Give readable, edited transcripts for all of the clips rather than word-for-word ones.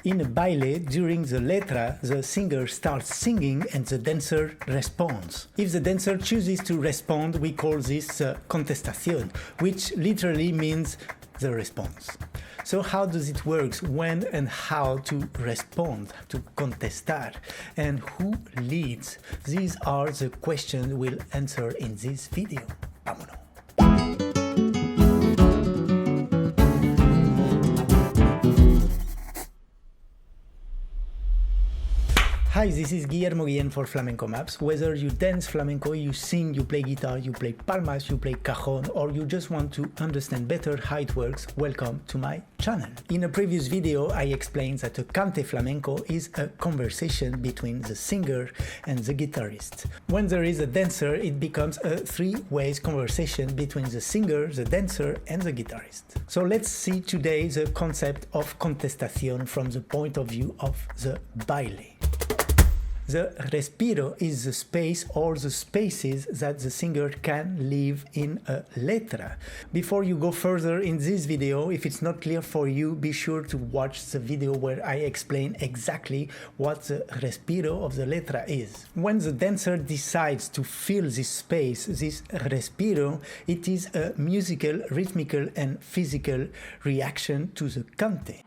In a baile, during the letra, the singer starts singing and the dancer responds. If the dancer chooses to respond, we call this contestation, which literally means the response. So how does it work? When and how to respond, to contestar, and who leads? These are the questions we'll answer in this video. Ámono. Hi, this is Guillermo Guillen for FlamencoMAPS. Whether you dance flamenco, you sing, you play guitar, you play palmas, you play cajon, or you just want to understand better how it works, welcome to my channel. In a previous video, I explained that a cante flamenco is a conversation between the singer and the guitarist. When there is a dancer, it becomes a three-way conversation between the singer, the dancer, and the guitarist. So let's see today the concept of contestation from the point of view of the baile. The respiro is the space or the spaces that the singer can leave in a letra. Before you go further in this video, if it's not clear for you, be sure to watch the video where I explain exactly what the respiro of the letra is. When the dancer decides to fill this space, this respiro, it is a musical, rhythmical and physical reaction to the cante.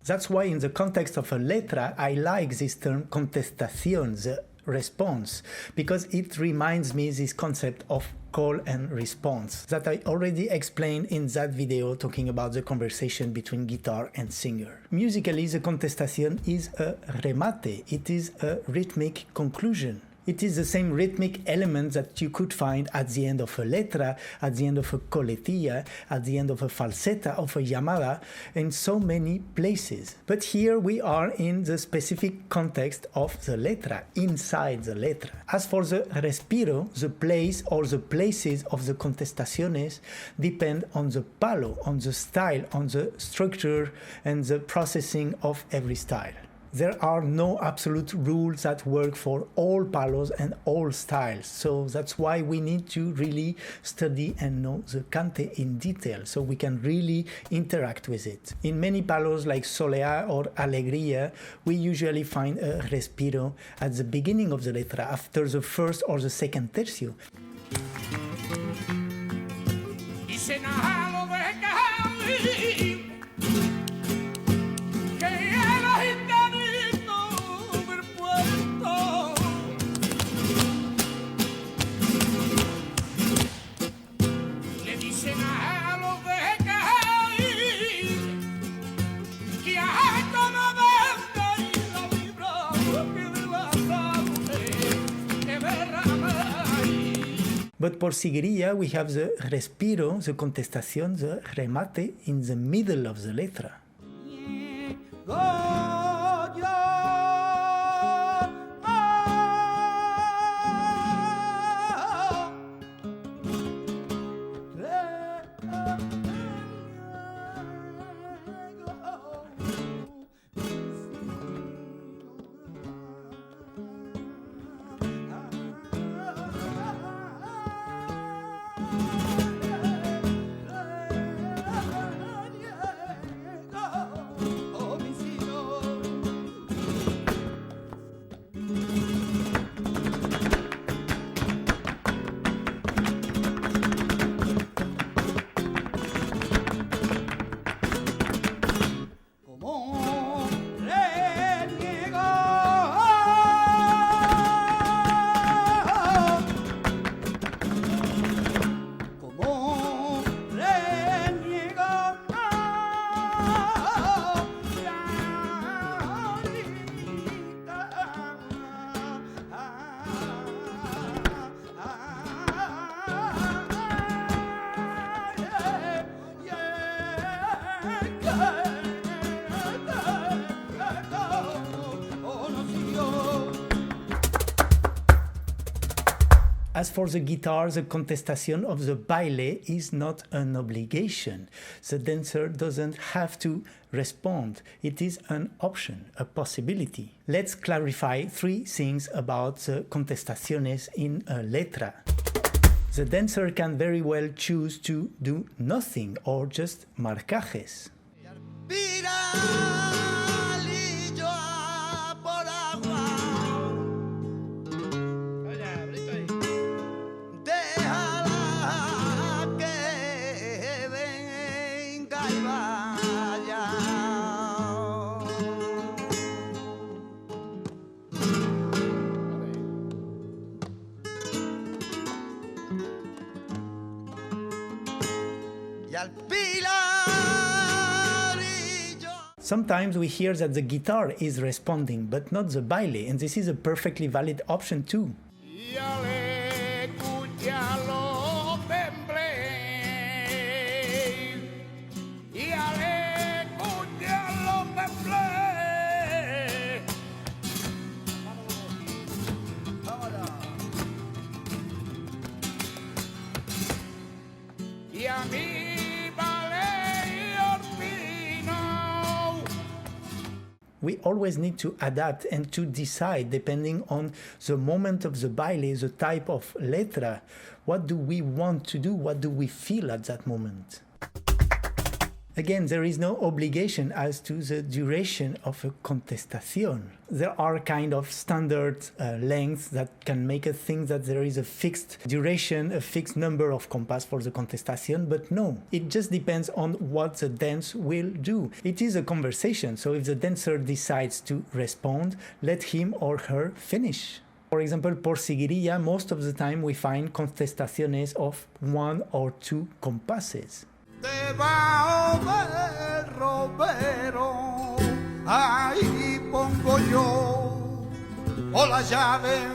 That's why in the context of a letra, I like this term contestación, the response, because it reminds me this concept of call and response that I already explained in that video talking about the conversation between guitar and singer. Musically, the contestación is a remate, it is a rhythmic conclusion. It is the same rhythmic element that you could find at the end of a letra, at the end of a coletilla, at the end of a falseta, of a llamada, in so many places. But here we are in the specific context of the letra, inside the letra. As for the respiro, the place or the places of the contestaciones depend on the palo, on the style, on the structure and the processing of every style. There are no absolute rules that work for all palos and all styles, so that's why we need to really study and know the cante in detail, so we can really interact with it. In many palos like soleá or alegría, we usually find a respiro at the beginning of the letra, after the first or the second tercio. But por seguiría, we have the respiro, the contestación, the remate in the middle of the letra. As for the guitar, the contestation of the baile is not an obligation. The dancer doesn't have to respond. It is an option, a possibility. Let's clarify 3 things about the contestaciones in a letra. The dancer can very well choose to do nothing or just marcajes. Sometimes we hear that the guitar is responding, but not the baile, and this is a perfectly valid option too. We always need to adapt and to decide, depending on the moment of the baile, the type of letra, what do we want to do, what do we feel at that moment. Again, there is no obligation as to the duration of a contestación. There are kind of standard lengths that can make us think that there is a fixed duration, a fixed number of compass for the contestación, but no. It just depends on what the dance will do. It is a conversation, so if the dancer decides to respond, let him or her finish. For example, por seguirilla, most of the time we find contestaciones of 1 or 2 compasses. Debajo del ropero, ahí pongo yo, o la llave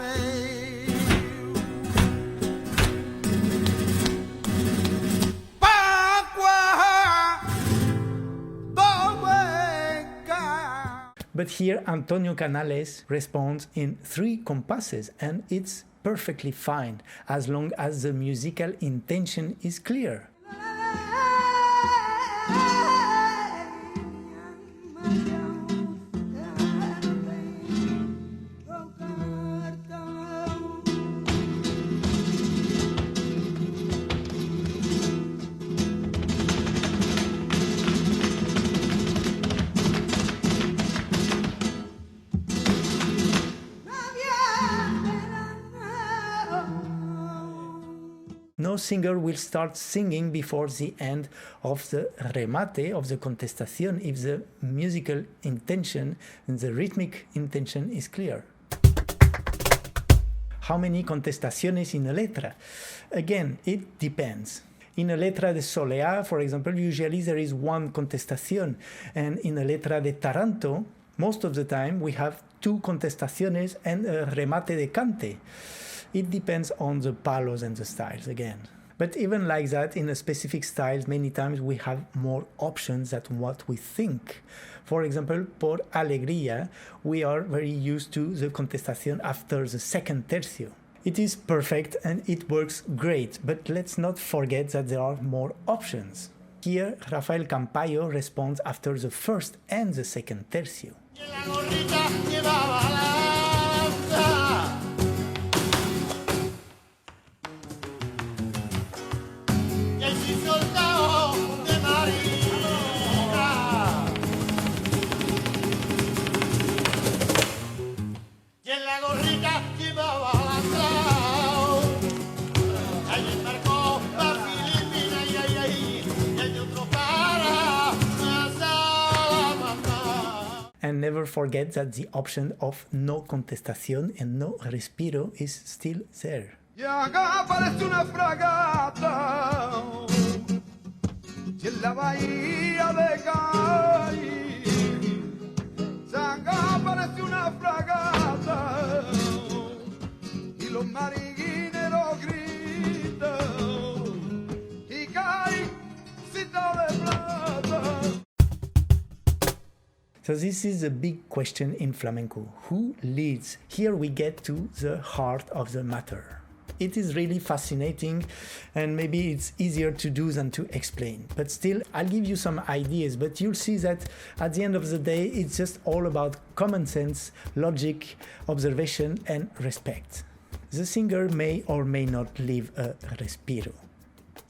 But here Antonio Canales responds in 3 compasses, and it's perfectly fine as long as the musical intention is clear. No singer will start singing before the end of the remate of the contestación if the musical intention and the rhythmic intention is clear. How many contestaciones in a letra? Again, it depends. In a letra de soleá, for example, usually there is 1 contestación, and in a letra de taranto, most of the time we have 2 contestaciones and a remate de cante. It depends on the palos and the styles again. But even like that, in a specific style, many times we have more options than what we think. For example, por alegría, we are very used to the contestación after the 2nd tercio. It is perfect and it works great, but let's not forget that there are more options. Here, Rafael Campayo responds after the 1st and the 2nd tercio. And never forget that the option of no contestación and no respiro is still there. Y acá aparece una fragata y en la bahía de Cay. Acá aparece una fragata y los marineros gritan y Cay, cita de plata. So this is a big question in flamenco. Who leads? Here we get to the heart of the matter. It is really fascinating, and maybe it's easier to do than to explain. But still, I'll give you some ideas, but you'll see that at the end of the day, it's just all about common sense, logic, observation, and respect. The singer may or may not leave a respiro.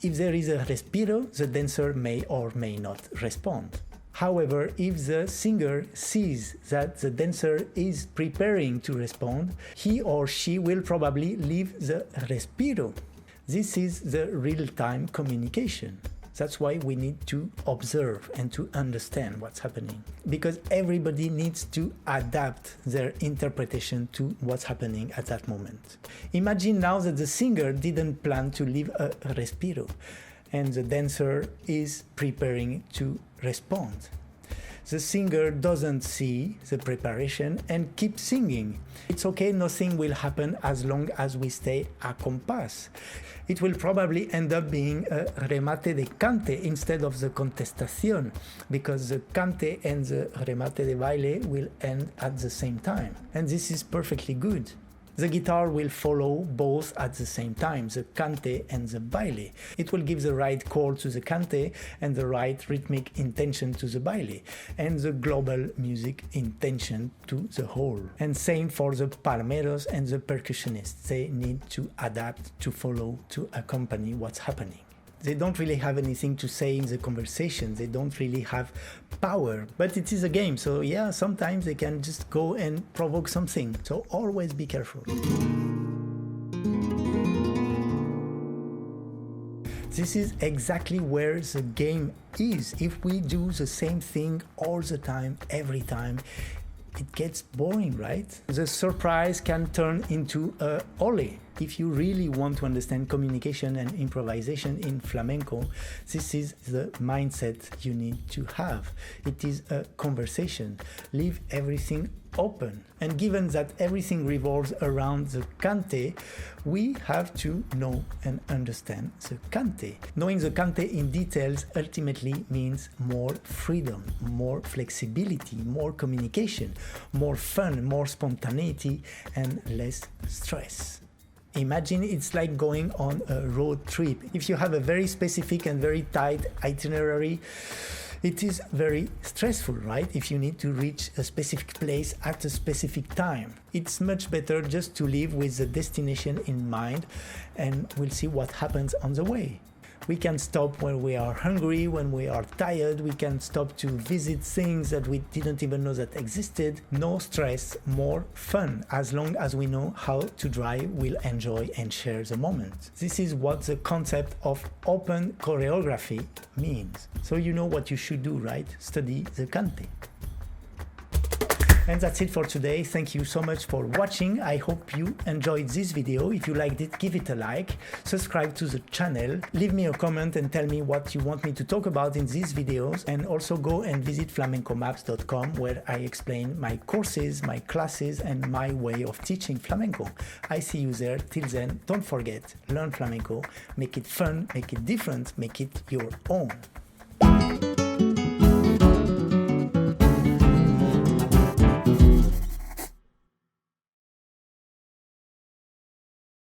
If there is a respiro, the dancer may or may not respond. However, if the singer sees that the dancer is preparing to respond, he or she will probably leave the respiro. This is the real-time communication. That's why we need to observe and to understand what's happening. Because everybody needs to adapt their interpretation to what's happening at that moment. Imagine now that the singer didn't plan to leave a respiro, and the dancer is preparing to respond. The singer doesn't see the preparation and keeps singing. It's okay, nothing will happen as long as we stay à compás. It will probably end up being a remate de cante instead of the contestación, because the cante and the remate de baile will end at the same time. And this is perfectly good. The guitar will follow both at the same time, the cante and the baile. It will give the right chord to the cante and the right rhythmic intention to the baile, and the global music intention to the whole. And same for the palmeros and the percussionists. They need to adapt, to follow, to accompany what's happening. They don't really have anything to say in the conversation. They don't really have power, but it is a game. So yeah, sometimes they can just go and provoke something. So always be careful. This is exactly where the game is. If we do the same thing all the time, every time, it gets boring, right? The surprise can turn into a ole. If you really want to understand communication and improvisation in flamenco, this is the mindset you need to have. It is a conversation. Leave everything open. And given that everything revolves around the cante, we have to know and understand the cante. Knowing the cante in details ultimately means more freedom, more flexibility, more communication, more fun, more spontaneity, and less stress. Imagine it's like going on a road trip. If you have a very specific and very tight itinerary, it is very stressful, right? If you need to reach a specific place at a specific time. It's much better just to live with the destination in mind, and we'll see what happens on the way. We can stop when we are hungry, when we are tired. We can stop to visit things that we didn't even know that existed. No stress, more fun. As long as we know how to drive, we'll enjoy and share the moment. This is what the concept of open choreography means. So you know what you should do, right? Study the cante. And that's it for today. Thank you so much for watching. I hope you enjoyed this video. If you liked it, give it a like, subscribe to the channel, leave me a comment and tell me what you want me to talk about in these videos, and also go and visit FlamencoMAPS.com, where I explain my courses, my classes, and my way of teaching flamenco. I see you there. Till then, don't forget, learn flamenco, make it fun, make it different, make it your own.